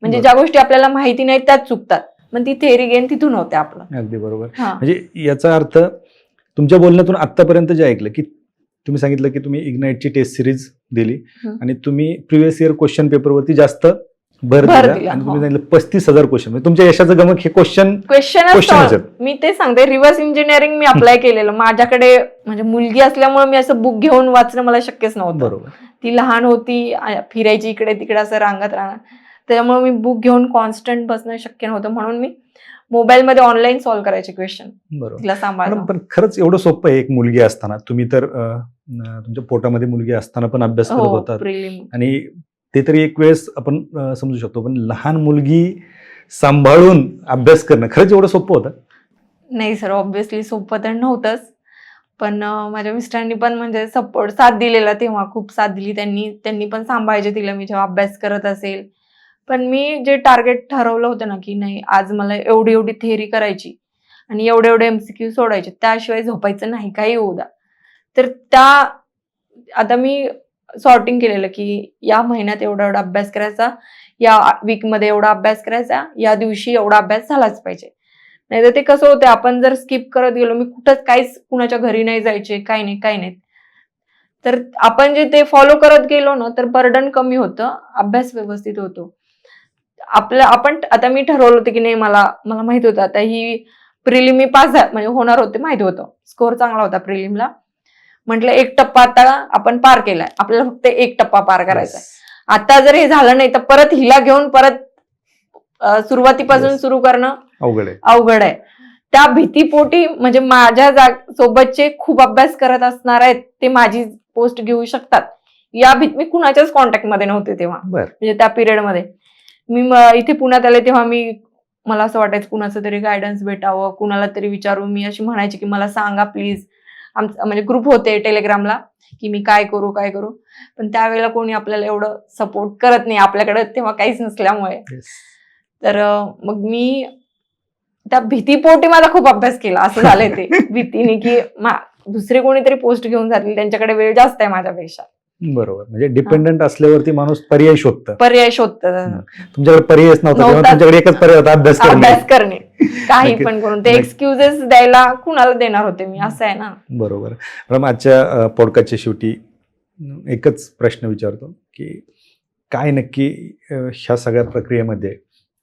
म्हणजे ज्या गोष्टी आपल्याला माहिती नाही त्यात चुकतात, मग ती थेअरी गेन तिथून होते आपलं. अगदी बरोबर. म्हणजे याचा अर्थ तुमच्या बोलण्यातून आतापर्यंत जे ऐकलं की तुम्ही सांगितलं की तुम्ही इग्नाइटची टेस्ट सिरीज दिली आणि तुम्ही प्रिव्हियस इयर क्वेश्चन पेपरवरती जास्त भर दिला आणि तुम्ही सांगितलं 35,000 क्वेश्चन. म्हणजे तुमच्या यशाचं गमक हे क्वेश्चन. मी ते सांगते, रिव्हर्स इंजिनिअरिंग मी अप्लाय केलेलं. माझ्याकडे म्हणजे मुलगी असल्यामुळे मी असं बुक घेऊन वाचणं मला शक्यच नव्हतं. बरोबर. ती लहान होती, फिरायची इकडे तिकडे असं रांगत राहणार, त्यामुळे मी बुक घेऊन कॉन्स्टंट बसणं शक्य नव्हतं. म्हणून मी मोबाईलमध्ये ऑनलाईन सॉल्व्ह करायचे क्वेश्चन, तिला सांभाळून. पण खरंच एवढं सोपं आहे एक मुलगी असताना? तुम्ही तर तुमच्या पोटामध्ये मुलगी असताना पण अभ्यास करत होतात, आणि ते तरी एक वेळेस आपण समजू शकतो, पण लहान मुलगी सांभाळून अभ्यास करणं खरंच एवढं सोपं होतं? नाही सर, ऑब्व्हियसली सोपं तर नव्हतंच. पण माझ्या मिस्टरांनी पण म्हणजे सपोर्ट, साथ दिलेला, तेव्हा खूप साथ दिली त्यांनी पण सांभाळायचे तिला मी जेव्हा अभ्यास करत असेल. पण मी जे टार्गेट ठरवलं होतं ना की नाही, आज मला एवढी थेअरी करायची आणि एवढे MCQ सोडायचे, त्याशिवाय झोपायचं नाही, काही होऊ द्या. तर आता मी सॉर्टिंग केलेलं की या महिन्यात एवढा अभ्यास करायचा, या वीकमध्ये एवढा अभ्यास करायचा, या दिवशी एवढा अभ्यास झालाच पाहिजे. नाही तर ते कसं होतं, आपण जर स्किप करत गेलो, मी कुठंच काहीच कुणाच्या घरी नाही जायचे, काही नाही, तर आपण जे ते फॉलो करत गेलो ना तर बर्डन कमी होतं, अभ्यास व्यवस्थित होतो. आता मी ठरवलं होतं की नाही, मला माहित होतं आता ही प्रिलिम मी पास म्हणजे होणार होते, माहिती होतं, स्कोर चांगला होता प्रिलिमला. म्हटलं एक टप्पा आता आपण पार केलाय, आपल्याला फक्त एक टप्पा पार करायचा. आता जर हे झालं नाही तर परत हिला घेऊन परत सुरुवातीपासून सुरू करणं अवघड आहे. त्या भीतीपोटी, म्हणजे माझ्या सोबतचे खूप अभ्यास करत असणार आहेत, ते माझी पोस्ट घेऊ शकतात, या मी कुणाच्याच कॉन्टॅक्टमध्ये नव्हते तेव्हा. म्हणजे त्या पिरियडमध्ये मी इथे पुण्यात आले तेव्हा मला असं वाटायचं कुणाचं तरी गायडन्स भेटावं, कुणाला तरी विचारून. मी अशी म्हणायची की मला सांगा प्लीज. म्हणजे ग्रुप होते टेलिग्रामला की मी काय करू. पण त्यावेळेला कोणी आपल्याला एवढं सपोर्ट करत नाही, आपल्याकडे तेव्हा काहीच नसल्यामुळे. तर मग मी त्या भीतीपोटी माझा खूप अभ्यास केला, असं झालंय ते भीतीने की दुसरे कोणीतरी पोस्ट घेऊन जातील, त्यांच्याकडे वेळ जास्त आहे माझ्यापेक्षा. बरोबर. म्हणजे डिपेंडंट असल्यावरती माणूस पर्याय शोधतं. तुमच्याकडे पर्यायच नव्हता, तुमच्याकडे एकच पर्याय होता, अभ्यास करणे. काही पण करून ते एक्सक्युजेस द्यायला कुणाला देणार होते मी, असं आहे ना. बरोबर. मॅडम, आजच्या पॉडकास्टच्या शेवटी एकच प्रश्न विचारतो की काय नक्की ह्या सगळ्या प्रक्रियेमध्ये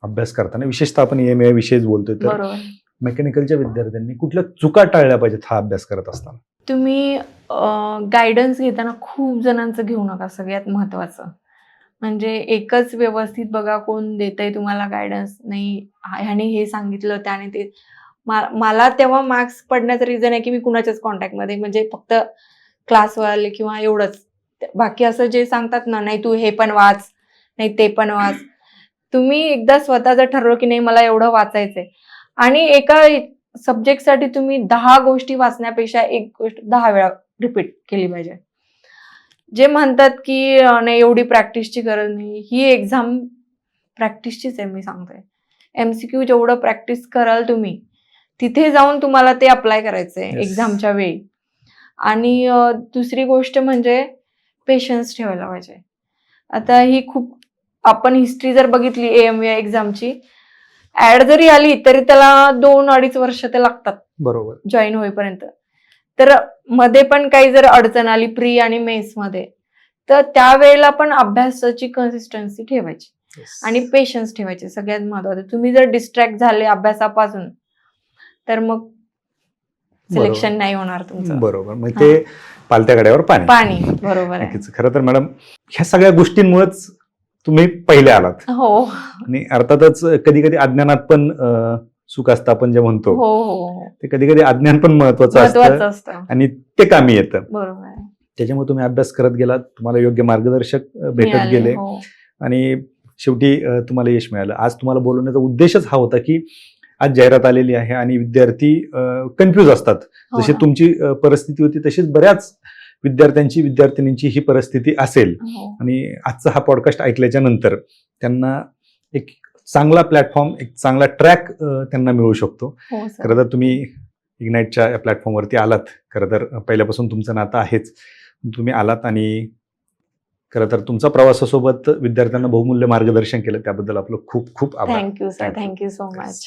अभ्यास करताना, विशेषतः आपण MA विषयीच बोलतोय, तर मेकॅनिकलच्या विद्यार्थ्यांनी कुठल्या चुका टाळल्या पाहिजेत हा अभ्यास करत असताना? तुम्ही गायडन्स घेताना खूप जणांचं घेऊ नका, सगळ्यात महत्वाचं म्हणजे एकच व्यवस्थित बघा कोण देतंय तुम्हाला गायडन्स. नाही ह्याने हे सांगितलं त्याने ते. मला तेव्हा मार्क्स पडण्याचं रिझन आहे की मी कुणाच्याच कॉन्टॅक्टमध्ये म्हणजे फक्त क्लासवाले किंवा एवढंच. बाकी असं जे सांगतात ना, नाही तू हे पण वाच, नाही ते पण वाच. तुम्ही एकदा स्वतःचं ठरवलं की नाही मला एवढं वाचायचंय आणि एका सब्जेक्टसाठी तुम्ही 10 गोष्टी वाचण्यापेक्षा एक गोष्ट 10 वेळा रिपीट केली पाहिजे. जे म्हणतात की नाही एवढी प्रॅक्टिसची गरज नाही, ही एक्झाम प्रॅक्टिसचीच आहे. मी सांगते MCQ जेवढं प्रॅक्टिस कराल तुम्ही तिथे जाऊन तुम्हाला ते अप्लाय करायचंय एक्झामच्या वेळी. आणि दुसरी गोष्ट म्हणजे पेशन्स ठेवायला पाहिजे. आता ही खूप आपण हिस्ट्री जर बघितली AMV एक्झामची, ऍड जरी आली तरी त्याला 2-2.5 वर्ष ते लागतात बरोबर जॉईन होईपर्यंत. तर मध्ये पण काही जर अडचण आली प्री आणि मेन्स मध्ये, तर त्यावेळेला पण अभ्यासाची कन्सिस्टन्सी ठेवायची आणि पेशन्स ठेवायचे. सगळ्यात महत्वाचं, तुम्ही जर डिस्ट्रॅक्ट झाले अभ्यासापासून तर मग सिलेक्शन नाही होणार तुमचं. बरोबर. मग ते पालत्या गड्यावर पाणी. बरोबर आहे. नक्कीच. खरं तर मॅडम ह्या सगळ्या गोष्टींमुळेच तुम्ही पहिले आलात. हो आणि अर्थातच कधी कधी अज्ञानात पण सुख असतं आपण जे म्हणतो, हो ते कधी कधी अज्ञान पण महत्वाचं असतं आणि ते कामी येतं. बरोबर आहे. त्याच्यामुळे तुम्ही अभ्यास करत गेलात, तुम्हाला योग्य मार्गदर्शक भेटत मिळाले, गेले हो. आणि शेवटी तुम्हाला यश मिळालं. आज तुम्हाला बोलवण्याचा उद्देशच हा होता की आज जाहिरात आलेली आहे आणि विद्यार्थी कन्फ्यूज असतात. हो जशी ना. तुमची परिस्थिती होती तशीच बऱ्याच विद्यार्थ्यांची ही परिस्थिती असेल. हो. आणि आजचा हा पॉडकास्ट ऐकल्याच्या नंतर त्यांना एक चांगला प्लॅटफॉर्म, एक चांगला ट्रॅक त्यांना मिळू शकतो. हो सर. खरं तर तुम्ही इग्नाइटच्या या प्लॅटफॉर्मवरती आलात. खरं तर पहिल्यापासून तुमचं नातं आहेच. तुम्ही आलात आणि खरं तर तुमचा प्रवासासोबत विद्यार्थ्यांना बहुमूल्य मार्गदर्शन केलं, त्याबद्दल आपलं खूप खूप आभार. Thank you sir. Thank you. Thank you so much.